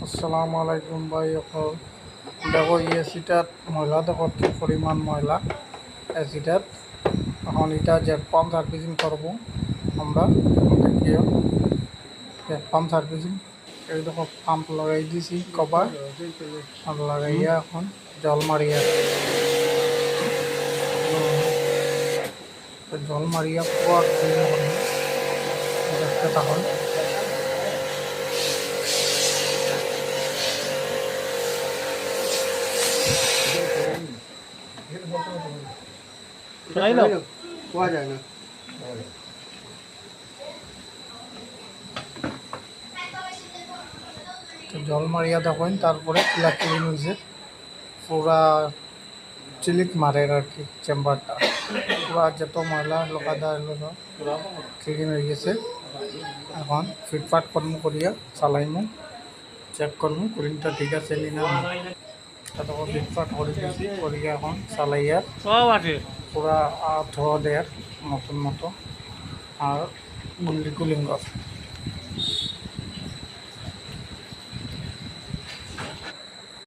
আসসালামু আলাইকুম ভাই অকল দেখো এসিটাত ময়লা দেখো কি পরিমাণ ময়লা এসিটাত এখন এটা জেট পাম্প সার্ভিসিং করবো আমরা দেখিও জেট পাম্প সার্ভিসিং এই দেখো পাম্প লাগাই দিছি কভার আর লাগাইয়া এখন জল মারিয়া জল মারিয়া পুরো দেখতে তখন কোয়া যায় না জল মারিয়া দেখেন তারপরে ক্লিন হয়েছে পুরা চিলিক মারে আর কি চেম্বারটা পুরা যত ময়লা লোকাদা এগুলো ক্লিন হয়ে গেছে এখন ফিটফাট কর্ম করিয়া চালাইমু চেক করবো কুলিংটা ঠিক আছে নি না তখন ফিটফাট করে দিয়েছি করিয়া এখন চালাইয়া পুরা ধোয়া দেয়ার মতন মতো আর গুলি কুলিং